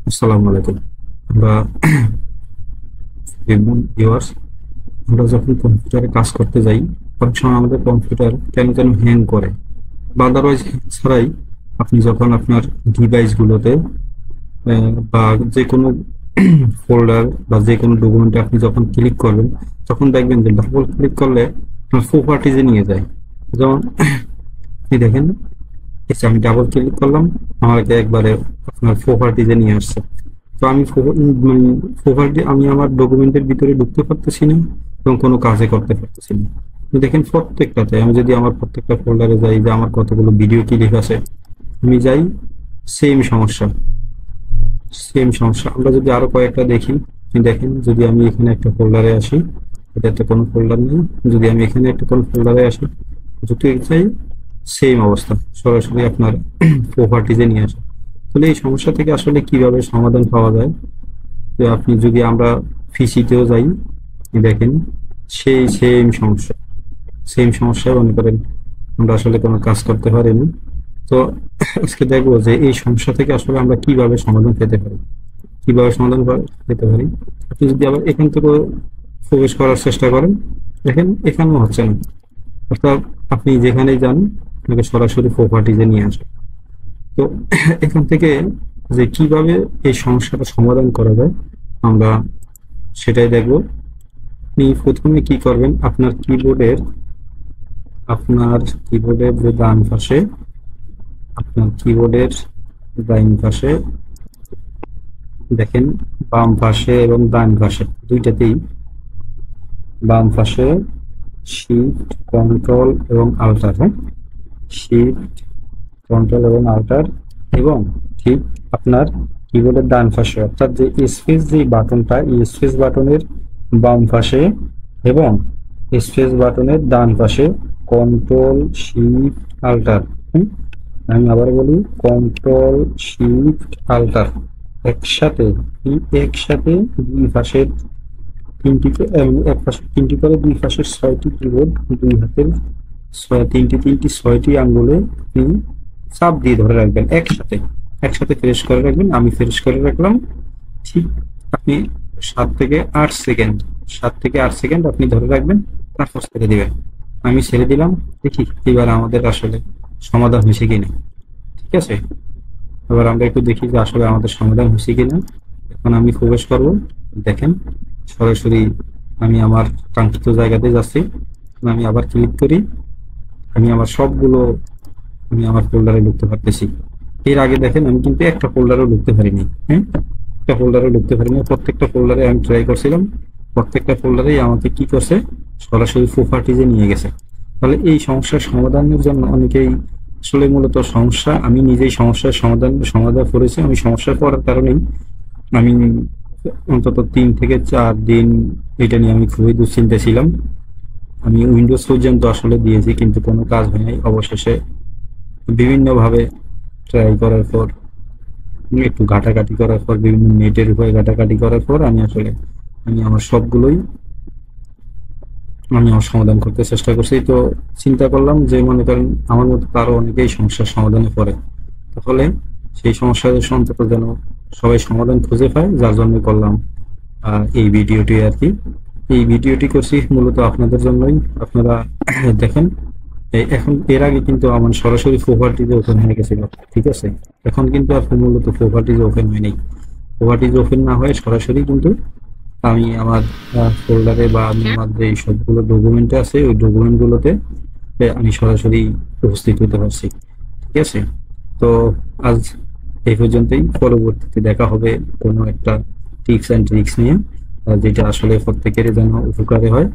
আসসালামু আলাইকুম। আমরা ভিউয়ার্স, আমরা যখন কম্পিউটারে কাজ করতে যাই, অনেক সময় আমাদের কম্পিউটার কেন যেন হ্যাং করে বা আদারওয়াইজ ছাড়াই আপনি যখন আপনার ডিভাইসগুলোতে বা যে কোনো ফোল্ডার বা যে কোনো ডকুমেন্টে আপনি যখন ক্লিক করবেন, তখন দেখবেন যে ডাবল ক্লিক করলে আপনার প্রপার্টিজে নিয়ে যায়। যেমন আপনি দেখেন, এই যে আমি ডাবল ক্লিক করলাম, আমাকে একবারে আপনার প্রপার্টিজে নিয়ে আসছে। তো আমি মানে প্রপার্টি আমি আমার ডকুমেন্টের ভিতরে ঢুকতে পারতেছি না এবং কোনো কাজে করতে পারতেছি না। আপনি দেখেন প্রত্যেকটাতে, আমি যদি আমার প্রত্যেকটা ফোল্ডারে যাই, যে আমার কতগুলো ভিডিও ক্লিপ আছে, আমি যাই, সেম সমস্যা সেম সমস্যা। আমরা যদি আরো কয়েকটা দেখি, আপনি দেখেন, যদি আমি এখানে একটা ফোল্ডারে আসি, এটাতে কোনো ফোল্ডার নেই। যদি আমি এখানে একটা কোনো ফোল্ডারে আসি, যদি চাই, সেম অবস্থা, সরাসরি আপনার প্রপার্টিজে নিয়ে আসে। তাহলে এই সমস্যা থেকে আসলে কিভাবে সমাধান পাওয়া যায়? যে আপনি যদি আমরা পিসিতেও যাই, আপনি দেখেন সেই সেম সমস্যায় মনে করেন আমরা আসলে কোনো কাজ করতে পারিনি। তো আজকে দেখবো যে এই সমস্যা থেকে আসলে আমরা কিভাবে সমাধান পেতে পারি, পেতে পারি। আপনি যদি আবার এখান থেকে প্রবেশ করার চেষ্টা করেন, দেখেন এখানেও হচ্ছে না। অর্থাৎ আপনি যেখানেই যান, আপনাকে সরাসরি প্রপার্টিজে নিয়ে আসে। তো এখান থেকে যে কিভাবে এই সমস্যাটা সমাধান করা যায়, আমরা সেটাই দেখব। আপনি প্রথমে কি করবেন, আপনার কিবোর্ডের যে ডান পাশে, আপনার কিবোর্ডের ডান পাশে দেখেন, বাম পাশে এবং ডান পাশে দুইটাতেই, বাম পাশে শিফট কন্ট্রোল এবং আল্টার, হ্যাঁ, শিফট কন্ট্রোল এবং আল্টার, এবং ঠিক আপনার কিবোর্ডের ডান পাশে, অর্থাৎ যে স্পেস যে বাটনটা, এই স্পেস বাটনের বাম পাশে এবং স্পেস বাটনের ডান পাশে কন্ট্রোল শিফট আল্টার। আমি আবার বলি, কন্ট্রোল শিফট আল্টার একসাথে, একসাথে দুই পাশের তিনটি, এক পাশে তিনটি করে, দুই পাশের 6টি কিবোর্ড, দুই হাতের তিনটি 6টি আঙ্গুলে আপনি চাপ দিয়ে ধরে রাখবেন, একসাথে একসাথে ফ্রেশ করে রাখবেন। আমি ফ্রেশ করে রাখলাম। ঠিক আপনি 7 থেকে 8 সেকেন্ড আপনি ধরে রাখবেন, তারপর ছেড়ে দিবেন। আমি ছেড়ে দিলাম, দেখি এবার আমাদের আসলে সমাধান হয়েছে কিনা। ঠিক আছে, এবার আমরা একটু দেখি যে আসলে আমাদের সমাধান হয়েছে কিনা। এখন আমি প্রবেশ করব, দেখেন সরাসরি আমি আমার কাঙ্ক্ষিত জায়গাতে যাচ্ছি। আমি আবার ক্লিক করি, আমি আমার সবগুলো, আমি আমার ফোল্ডারে ঢুকতে পারতেছি। এর আগে দেখেন আমি কিন্তু একটা ফোল্ডারও ঢুকতে পারিনি, হ্যাঁ, একটা ফোল্ডারও ঢুকতে পারিনি। প্রত্যেকটা ফোল্ডারে আমি ট্রাই করছিলাম, প্রত্যেকটা ফোল্ডারেই আমাকে কি করছে, সরাসরি প্রপার্টিজে নিয়ে গেছে। তাহলে এই সমস্যার সমাধানের জন্য অনেকেই আসলে মূলত সমস্যা, আমি নিজেই সমস্যার সমাধান করেছি। আমি সমস্যায় পড়ার কারণেই আমি অন্তত 3 থেকে 4 দিন এটা নিয়ে আমি খুবই দুশ্চিন্তা ছিলাম। আমি উইন্ডোজ পর্যন্ত আসলে দিয়েছি, কিন্তু কোনো কাজ হয় নাই। অবশেষে বিভিন্নভাবে ট্রাই করার পর, একটু ঘাটাঘাটি করার পর, বিভিন্ন নেটের উপরে ঘাটাঘাটি করার পর আমি আমার সবগুলোই আমি আমার সমাধান করতে চেষ্টা করছি। তো চিন্তা করলাম যে মনে করেন আমার মতো তারও অনেকেই সমস্যার সমাধানে পড়ে, তাহলে সেই সমস্যার অন্তত যেন সবাই সমাধান খুঁজে পায়, যার জন্য করলাম এই ভিডিওটি আর কি। এই ভিডিওটি করছি মূলত আপনাদের জন্যই। আপনারা দেখেন, এখন এর আগে কিন্তু আমার সরাসরি প্রপার্টিজ ওপেন হয়ে গেছিল, ঠিক আছে। এখন কিন্তু আপনি মূলত প্রপার্টিজ ওপেন হয়নি। প্রপার্টিজ ওপেন না হয়ে সরাসরি কিন্তু আমি আমার ফোল্ডারে বা আমি আমার যে সবগুলো ডকুমেন্টে আছে, ওই ডকুমেন্ট গুলোতে আমি সরাসরি উপস্থিত হতে পারছি। ঠিক আছে, তো আজ এই পর্যন্তই। পরবর্তীতে দেখা হবে কোনো একটা টিপস অ্যান্ড ট্রিক্স নিয়ে, যেটা আসলে প্রত্যেকের যেন উপকারে হয়।